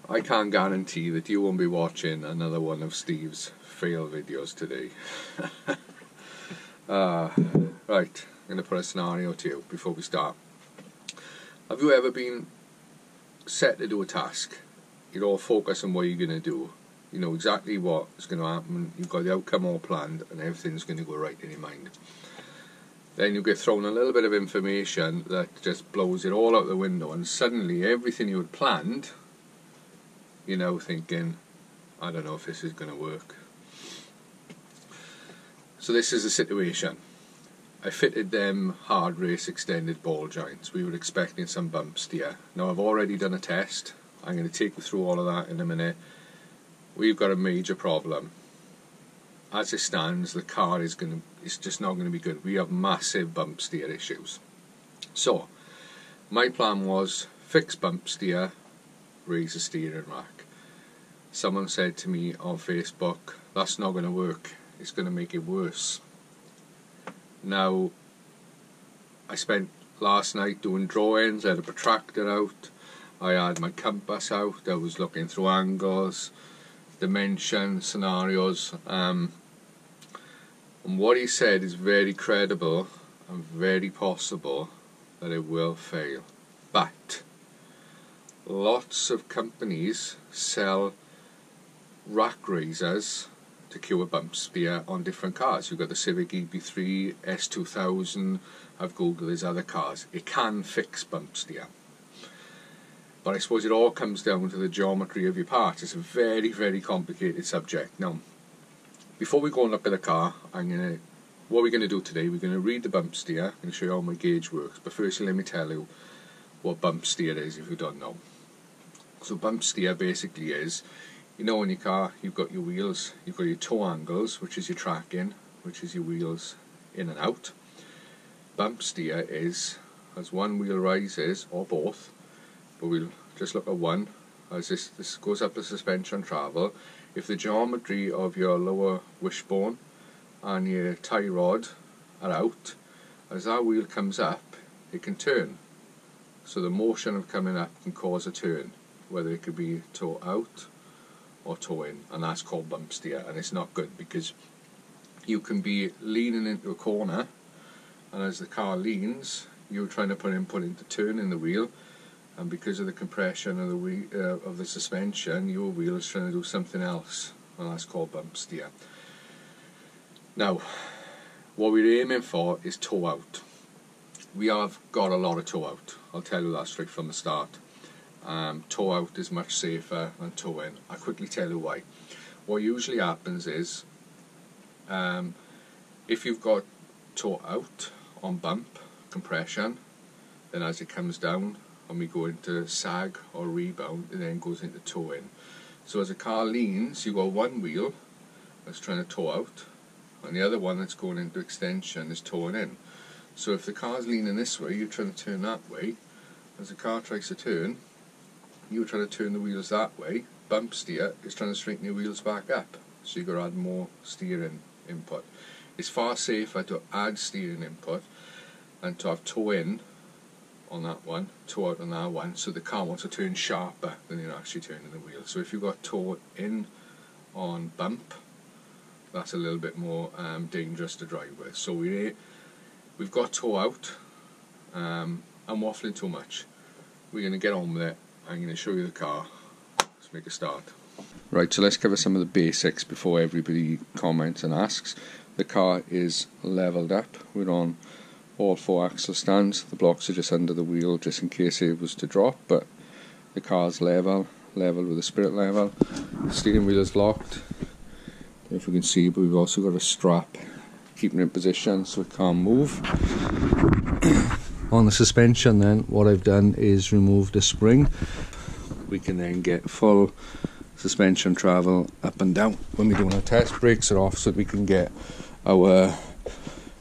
I can't guarantee that you won't be watching another one of Steve's fail videos today. Right, I'm going to put a scenario to you before we start. Have you ever been set to do a task? You're all focused on what you're going to do. You know exactly what is going to happen. You've got the outcome all planned and everything's going to go right in your mind. Then you get thrown a little bit of information that just blows it all out the window, and suddenly everything you had planned, you're now thinking, I don't know if this is going to work. So this is the situation. I fitted them hardrace extended ball joints. We were expecting some bumps here. Now I've already done a test. I'm going to take you through all of that in a minute. We've got a major problem. As it stands, the car is just not going to be good. We have massive bump steer issues. So my plan was fix bump steer, raise the steering rack. Someone said to me on Facebook, that's not going to work. It's going to make it worse. Now, I spent last night doing drawings. I had a protractor out. I had my compass out. I was looking through angles, dimension, scenarios. And what he said is very credible and very possible that it will fail. But lots of companies sell rack raisers to cure bump steer on different cars. You've got the Civic EB3, S2000, I've googled there's other cars. It can fix bump steer. But I suppose it all comes down to the geometry of your part. It's a very, very complicated subject. Now, before we go and look at the car, what we're going to do today, we're going to read the bump steer. I'm going to show you how my gauge works. But firstly, let me tell you what bump steer is if you don't know. So bump steer basically is, you know, in your car you've got your wheels, you've got your toe angles, which is your tracking, which is your wheels in and out. Bump steer is as one wheel rises, or both, but we'll just look at one, as this goes up the suspension travel. If the geometry of your lower wishbone and your tie rod are out, as that wheel comes up, it can turn. So the motion of coming up can cause a turn, whether it could be toe out or toe in, and that's called bump steer. And it's not good because you can be leaning into a corner, and as the car leans, you're trying to put input into turning the wheel, and because of the compression of the suspension, your wheel is trying to do something else, and that's called bump steer. Now, what we're aiming for is toe out. We have got a lot of toe out. I'll tell you that straight from the start. Toe out is much safer than toe in. I'll quickly tell you why. What usually happens is, if you've got toe out on bump compression, then as it comes down and we go into sag or rebound, it then goes into toe in. So as a car leans, you've got one wheel that's trying to toe out, and the other one that's going into extension is toeing in. So if the car's leaning this way, you're trying to turn that way. As the car tries to turn, you're trying to turn the wheels that way. Bump steer is trying to straighten your wheels back up, so you've got to add more steering input. It's far safer to add steering input than to have toe in on that one, toe out on that one, so the car wants to turn sharper than you're actually turning the wheel. So if you've got toe in on bump, that's a little bit more dangerous to drive with. So we've got toe out. I'm waffling too much. We're going to get on with it. I'm going to show you the car. Let's make a start. Right, so let's cover some of the basics before everybody comments and asks. The car is levelled up. We're on all 4 axle stands. The blocks are just under the wheel just in case it was to drop, but the car's level with the spirit level. The steering wheel is locked, if we can see, but we've also got a strap keeping it in position so it can't move. On the suspension then, what I've done is remove the spring. We can then get full suspension travel up and down. When we're doing our test, brakes are off so that we can get our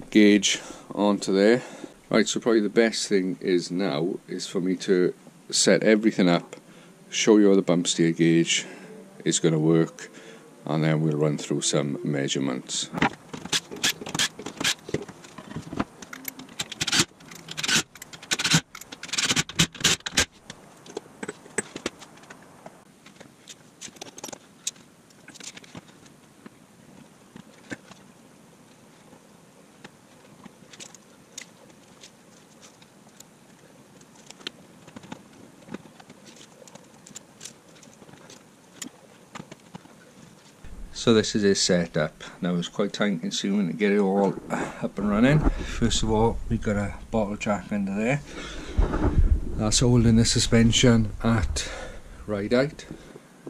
gauge onto there. Right, so probably the best thing is now is for me to set everything up, show you how the bump steer gauge is going to work, and then we'll run through some measurements. So this is his setup. Now it's quite time consuming to get it all up and running. First of all, we've got a bottle jack under there. That's holding the suspension at ride height.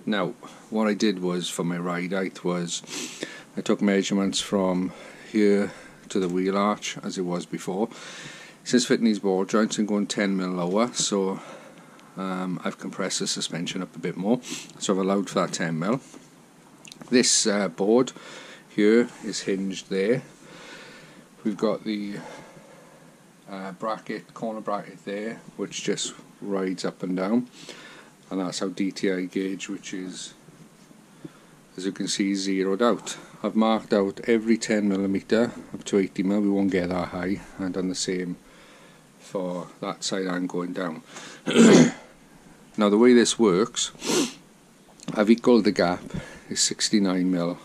Now what I did was, for my ride height, was I took measurements from here to the wheel arch as it was before. Since fitting these ball joints and going 10mm lower, so I've compressed the suspension up a bit more, so I've allowed for that 10mm. This board here is hinged there. We've got the corner bracket there, which just rides up and down, and that's our DTI gauge, which is, as you can see, zeroed out. I've marked out every 10mm up to 80mm, we won't get that high, and done the same for that side and going down. Now the way this works, I've equalled the gap, is 69mm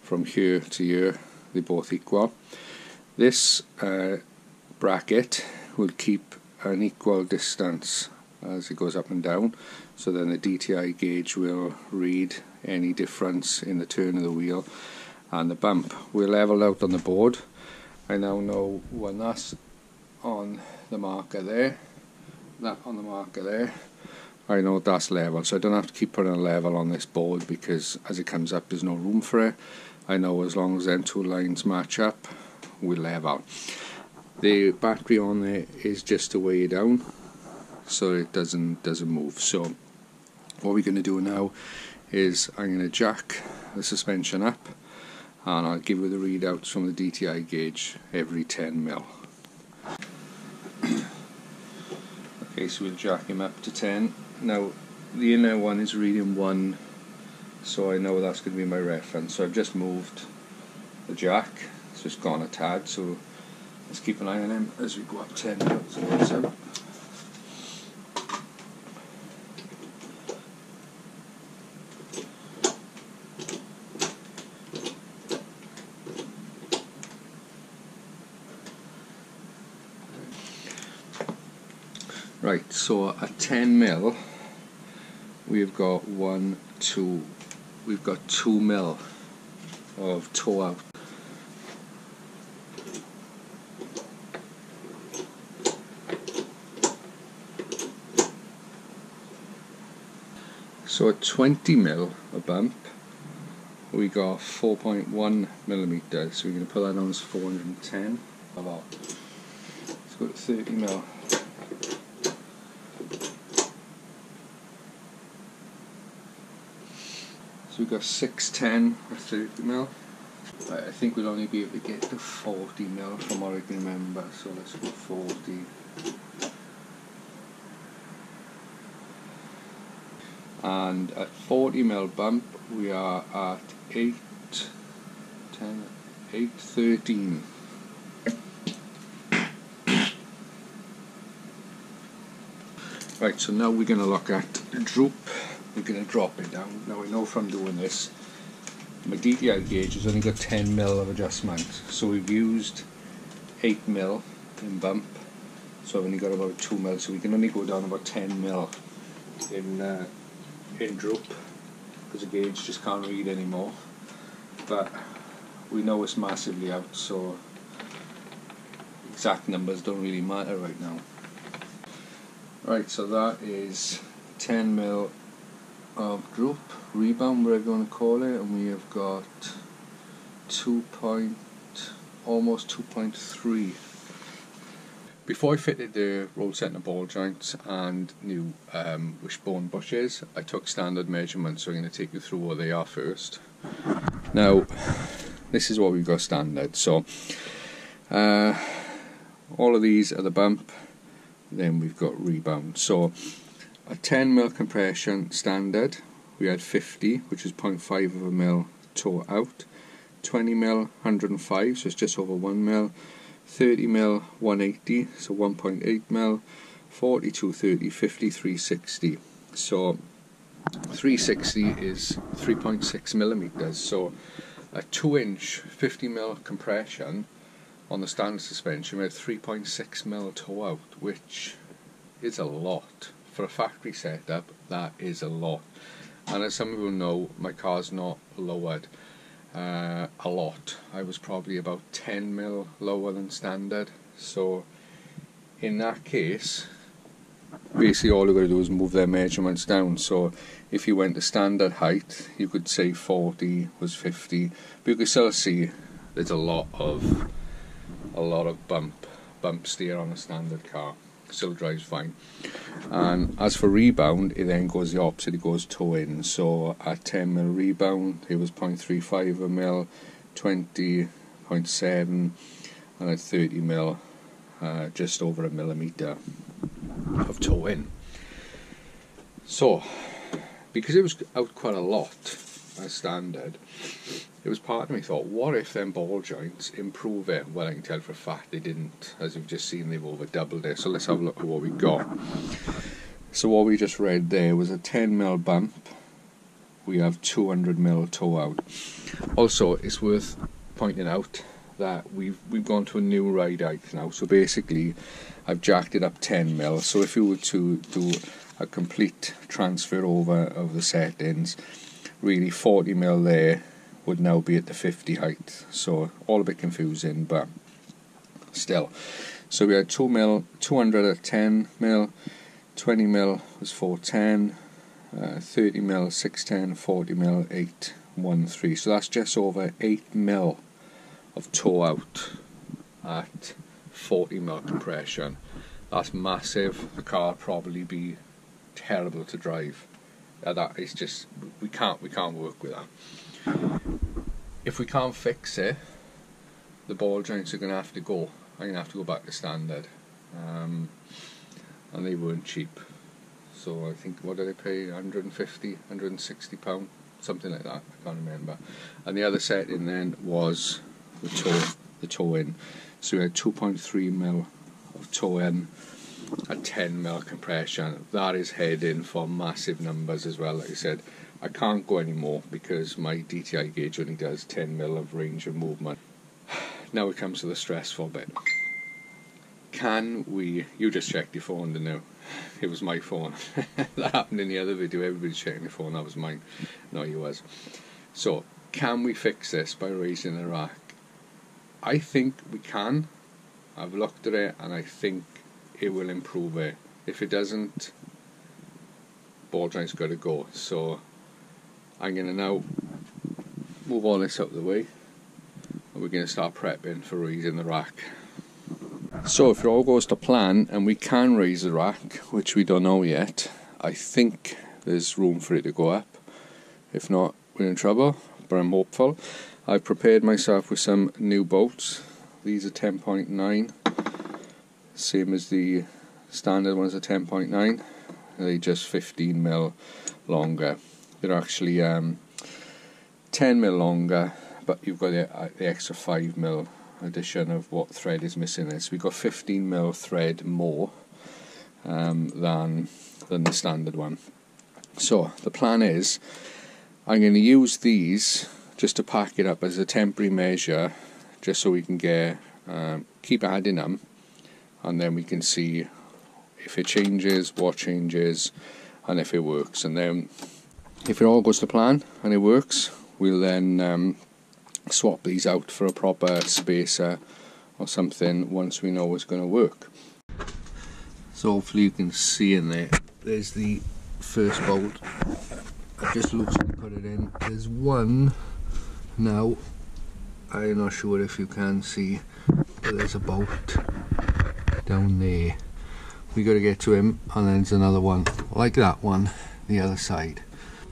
from here to here, they both equal. This bracket will keep an equal distance as it goes up and down, so then the DTI gauge will read any difference in the turn of the wheel and the bump. We're leveled out on the board. I now know when that's on the marker there, that on the marker there, I know that's level, so I don't have to keep putting a level on this board, because as it comes up there's no room for it. I know as long as them two lines match up, we'll level. The battery on there is just to weigh it down so it doesn't move. So what we're going to do now is I'm going to jack the suspension up, and I'll give you the readouts from the DTI gauge every 10mm. Okay, so we'll jack him up to 10. Now the inner one is reading 1, so I know that's going to be my reference. So I've just moved the jack, so it's gone a tad, so let's keep an eye on him as we go up 10mm. So right, so at 10mm we've got 2mm of toe out. So at 20mm a bump, we got 4.1mm, so we're going to put that on as 410. Let's go to 30mm. So we've got 610 or 30mm. I think we'll only be able to get to 40mm from what I can remember, so let's go 40. And at 40mm bump we are at 813. Right, so now we're going to look at droop. We're going to drop it down. Now I know from doing this, my DTI gauge has only got 10mm of adjustment, so we've used 8mm in bump, so I've only got about 2mm, so we can only go down about 10mm in droop, because the gauge just can't read anymore. But we know it's massively out, so exact numbers don't really matter right now. Right, so that is 10mm of droop, rebound, whatever you want to call it, and we have got almost 2.3. Before I fitted the roll centre ball joints and new wishbone bushes, I took standard measurements, so I'm going to take you through what they are first. Now, this is what we've got standard. So, all of these are the bump, then we've got rebound. So, a 10mm compression standard, we had 50, which is 0.5 toe out, 20mm 105, so it's just over 1mm, 30mm 180, so 1.8mm, 40 230, 50 360. So 360 is 3.6mm, so a 2-inch 50mm compression on the standard suspension, we had 3.6mm toe out, which is a lot. For a factory setup, that is a lot. And as some people know, my car's not lowered a lot. I was probably about 10mm lower than standard. So in that case, basically all you've got to do is move their measurements down. So if you went to standard height, you could say 40 was 50, but you can still see there's a lot of bump steer on a standard car. Still drives fine. And as for rebound, it then goes the opposite, it goes toe in. So at 10mm rebound it was 0.35mm, 20.7, and at 30mm just over a millimetre of toe in. So because it was out quite a lot as standard, it was part of me thought, what if them ball joints improve it? Well, I can tell for a fact they didn't. As you've just seen, they've over doubled it. So let's have a look at what we got. So what we just read there was a 10mm bump. We have 200mm toe out. Also, it's worth pointing out that we've gone to a new ride height now. So basically, I've jacked it up 10mm. So if you were to do a complete transfer over of the settings, really 40mm there would now be at the 50 height. So all a bit confusing, but still. So we had 2mm, 200 at 10mm, 20mm was 410, 30mm 610, 40mm 813. So that's just over 8mm of toe out at 40mm compression. That's massive. The car would probably be terrible to drive. That is just, we can't work with that. If we can't fix it, the ball joints are going to have to go. I'm going to have to go back to standard, and they weren't cheap. So I think, what did I pay? 150, 160 pound, something like that. I can't remember. And the other setting then was the toe in. So we had 2.3mm of toe in at 10mm compression. That is heading for massive numbers as well. Like I said, I can't go anymore because my DTI gauge only does 10mm of range of movement. Now it comes to the stressful bit. Can we, you just checked your phone, didn't you? It was my phone. That happened in the other video, everybody's checking their phone, that was mine, not yours. So, can we fix this by raising the rack? I think we can. I've looked at it and I think it will improve it. If it doesn't, ball joint's got to go. So I'm going to now move all this out of the way and we're going to start prepping for raising the rack. So if it all goes to plan and we can raise the rack, which we don't know yet, I think there's room for it to go up. If not, we're in trouble, but I'm hopeful. I've prepared myself with some new bolts. These are 10.9, same as the standard ones are 10.9. They're just 15mm longer. They're actually 10mm longer, but you've got the extra 5mm addition of what thread is missing there. So we've got 15mm thread more than the standard one. So the plan is, I'm going to use these just to pack it up as a temporary measure, just so we can get keep adding them, and then we can see if it changes, what changes, and if it works. And then if it all goes to plan and it works, we'll then swap these out for a proper spacer or something once we know it's going to work. So hopefully you can see in there, there's the first bolt. I've just loosely put it in. There's one now, I'm not sure if you can see, but there's a bolt down there. We got to get to him, and then there's another one like that one the other side.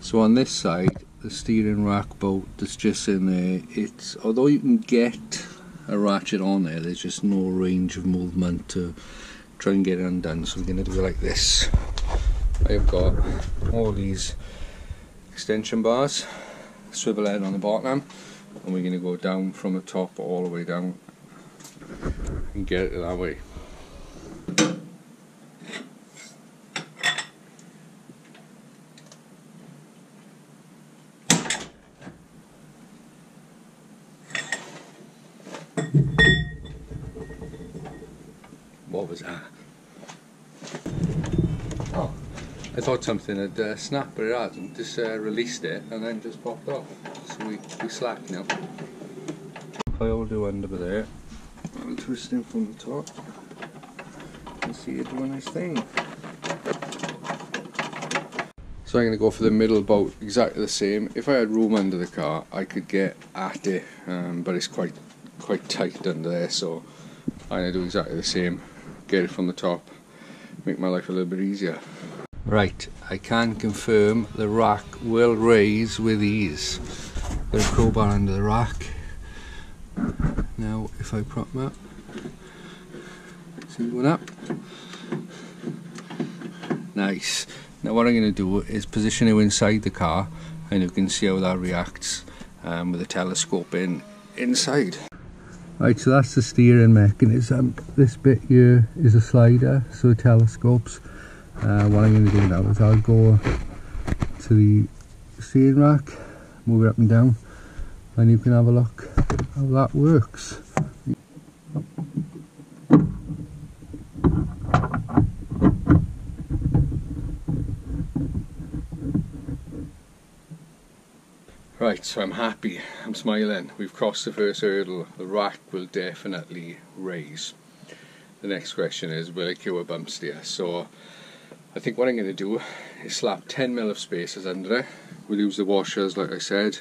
So on this side, the steering rack bolt that's just in there, it's, although you can get a ratchet on there, there's just no range of movement to try and get it undone. So we're going to do it like this. I've got all these extension bars, swivel head on the bottom, and we're going to go down from the top all the way down and get it that way. What was that? Oh, I thought something had snapped, but it hasn't. Just released it and then just popped off. So we slack now. If I hold the end over there, I'll twist in from the top and see it doing its thing. So I'm going to go for the middle bolt, exactly the same. If I had room under the car, I could get at it, but it's quite tight under there, so I'm going to do exactly the same. Get it from the top, make my life a little bit easier. Right, I can confirm the rack will raise with ease. Got a crowbar under the rack. Now if I prop them up, see one up. Nice. Now what I'm going to do is position it inside the car, and you can see how that reacts with the telescope inside. Right, so that's the steering mechanism. This bit here is a slider, so it telescopes. What I'm going to do now is I'll go to the steering rack, move it up and down, and you can have a look how that works. Right, so I'm happy, I'm smiling, we've crossed the first hurdle, the rack will definitely raise. The next question is, will it cure bump steer? So I think what I'm going to do is slap 10mm of spacers under it. We'll use the washers like I said,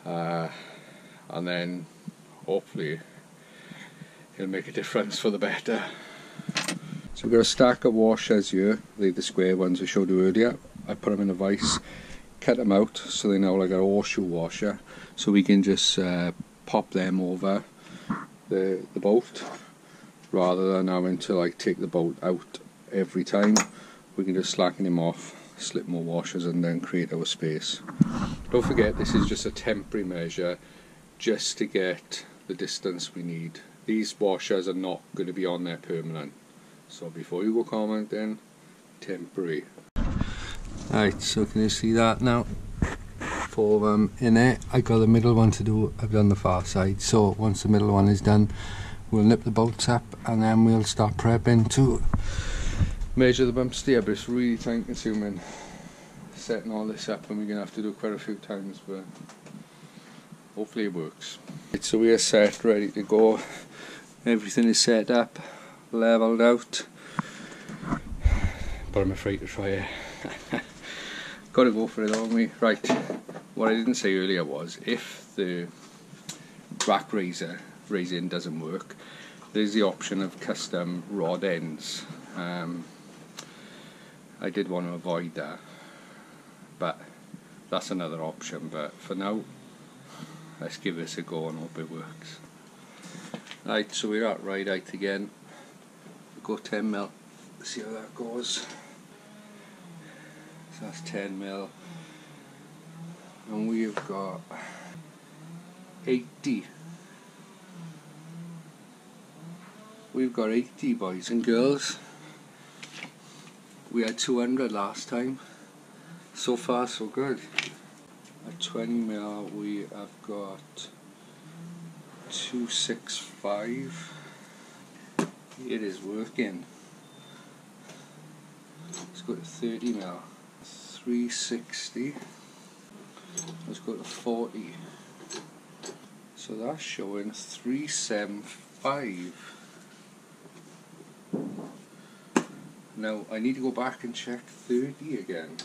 and then hopefully it'll make a difference for the better. So we've got a stack of washers here, the square ones I showed you earlier. I put them in a vise, cut them out so they now like a horseshoe washer, so we can just pop them over the bolt rather than having to like take the bolt out every time. We can just slacken them off, slip more washers and then create our space. Don't forget, this is just a temporary measure just to get the distance we need. These washers are not going to be on there permanent, so before you go commenting, temporary. Right, so can you see that now? 4 of them in it. I got the middle one to do, I've done the far side, so once the middle one is done we'll nip the bolts up and then we'll start prepping to measure the bump steer. But it's really time consuming setting all this up, and we're going to have to do it quite a few times, but hopefully it works. Right, so we are set, ready to go. Everything is set up, levelled out, but I'm afraid to try it. Gotta go for it, don't we? Right, what I didn't say earlier was, if the rack raising doesn't work, there's the option of custom rod ends. I did want to avoid that, but that's another option. But for now, let's give this a go and hope it works. Right, so we're at ride height again. We'll go 10mm, see how that goes. So that's 10mm, and we've got 80. We've got 80, boys and girls. We had 200 last time. So far so good. At 20mm we have got 265. It is working. Let's go to 30mm. 360. Let's go to 40. So that's showing 375. Now I need to go back and check 30 again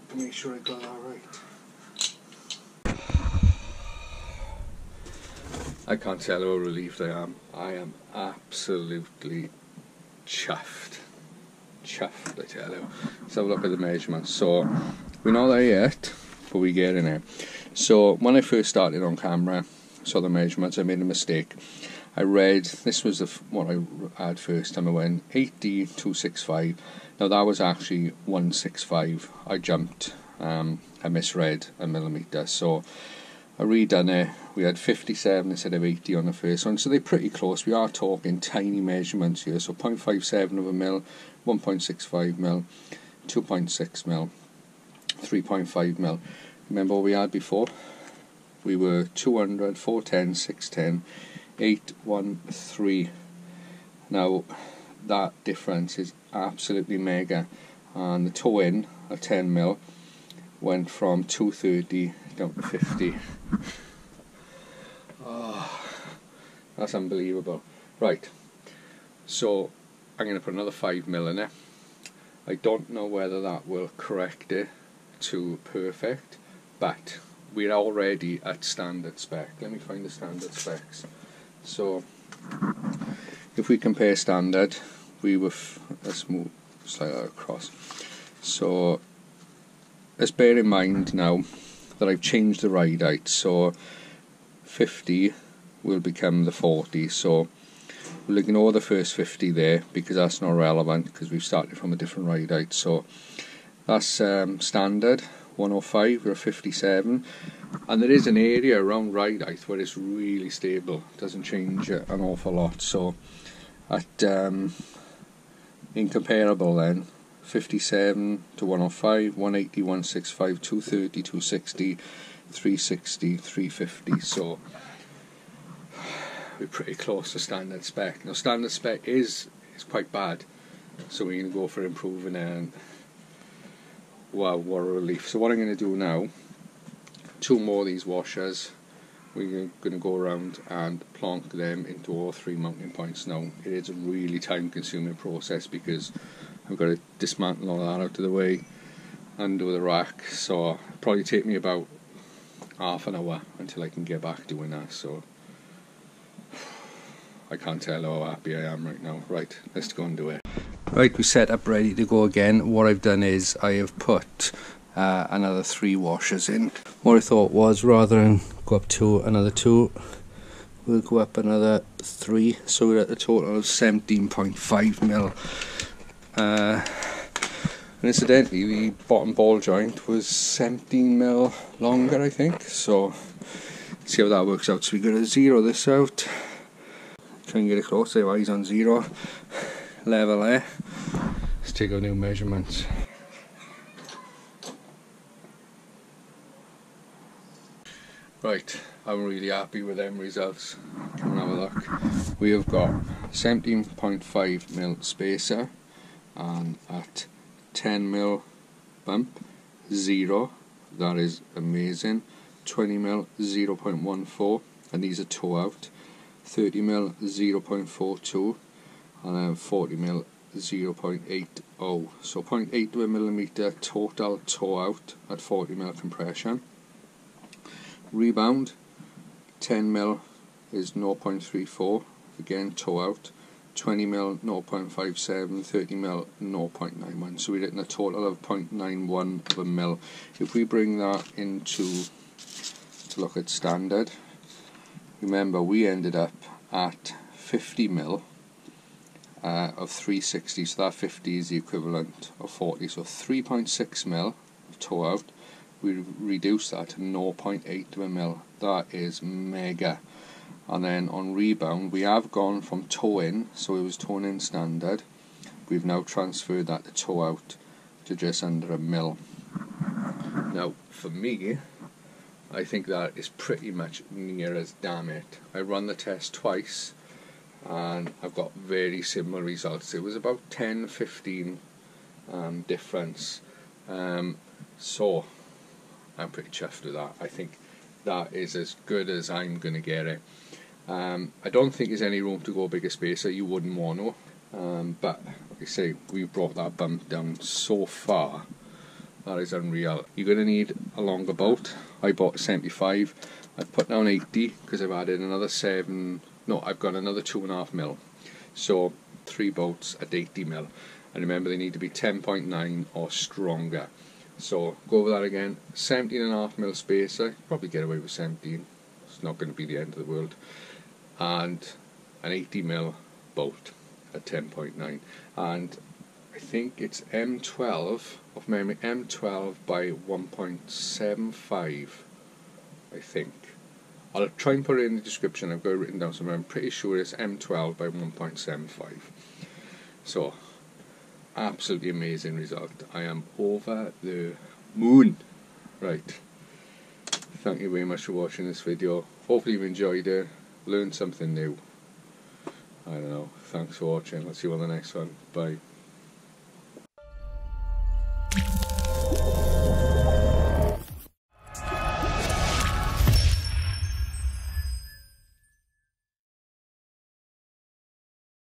to make sure I got that right. I can't tell how relieved I am. I am absolutely chuffed. Chuffed, I tell you. Let's have a look at the measurements. So we're not there yet, but we're getting there. So when I first started on camera, saw the measurements, I made a mistake. I read, this was what I had first time, I went 80, 265. Now that was actually 165. I jumped, I misread a millimetre, so I redone it. We had 57 instead of 80 on the first one, so they're pretty close. We are talking tiny measurements here, so 0.57 of a mil, 1.65 mil, 2.6 mil, 3.5 mil. Remember what we had before? We were 200, 410, 610, 813. Now that difference is absolutely mega, and the toe in at 10mm went from 230 down to 50. Oh, that's unbelievable. Right, so I'm going to put another 5mm in it. I don't know whether that will correct it to perfect, but we're already at standard spec. Let me find the standard specs. So if we compare standard, we were let's move slide that across. So let's bear in mind now that I've changed the ride height, so 50 will become the 40, so we'll ignore the first 50 there because that's not relevant because we've started from a different ride height. So that's standard 105, we're at 57, and there is an area around ride height where it's really stable, it doesn't change an awful lot. So at incomparable then, 57 to 105, 180, 165, 230, 260, 360, 350, so we're pretty close to standard spec. Now standard spec is quite bad, so we're going to go for improving it, and wow, what a relief. So what I'm going to do now, 2 more of these washers, we're going to go around and plonk them into all 3 mounting points. Now it is a really time consuming process because I've got to dismantle all that out of the way, undo the rack, so it'll probably take me about half an hour until I can get back doing that. So I can't tell how happy I am right now. Right, let's go and do it. Right, we're set up ready to go again. What I've done is I have put another 3 washers in. What I thought was, rather than go up to another 2, we'll go up another 3, so we're at a total of 17.5mm. And incidentally, the bottom ball joint was 17mm longer, I think, so let's see how that works out. So we're going to zero this out, try and get it close, so eyes on 0, level there. Let's take our new measurements. Right, I'm really happy with them results. Come and have a look. We have got 17.5mm spacer, and at 10mm bump, 0, that is amazing. 20mm 0.14, and these are toe out. 30mm 0.42, and then 40mm 0.80, so 0.8mm total toe out at 40mm compression. Rebound 10mm is 0.34, again toe out. 20mm 0.57, 30mm 0.91, so we're getting a total of 0.91 of a mil. If we bring that into to look at standard, remember we ended up at 50mm of 360, so that 50 is the equivalent of 40, so 3.6mm of toe out. We reduced that to 0.8 of a mil. That is mega. And then on rebound, we have gone from toe in, so it was toe in standard. We've now transferred that to toe out to just under a mil. Now, for me, I think that is pretty much near as damn it. I run the test twice, and I've got very similar results. It was about 10-15 difference. So I'm pretty chuffed with that. I think that is as good as I'm going to get it. I don't think there's any room to go bigger spacer, you wouldn't want to, but like I say, we've brought that bump down so far, that is unreal. You're going to need a longer bolt. I bought a 75, I've put down 80 because I've added another 7, no, I've got another 2.5mm, so 3 bolts at 80mm, and remember they need to be 10.9 or stronger. So go over that again, 17.5mm spacer, probably get away with 17, it's not going to be the end of the world, and an 80mm bolt at 10.9, and I think it's M12 of memory, M12 by 1.75, I think. I'll try and put it in the description, I've got it written down somewhere. I'm pretty sure it's M12 by 1.75. So absolutely amazing result. I am over the moon. Right, thank you very much for watching this video. Hopefully you've enjoyed it, learned something new. I don't know, thanks for watching, I'll see you on the next one, bye.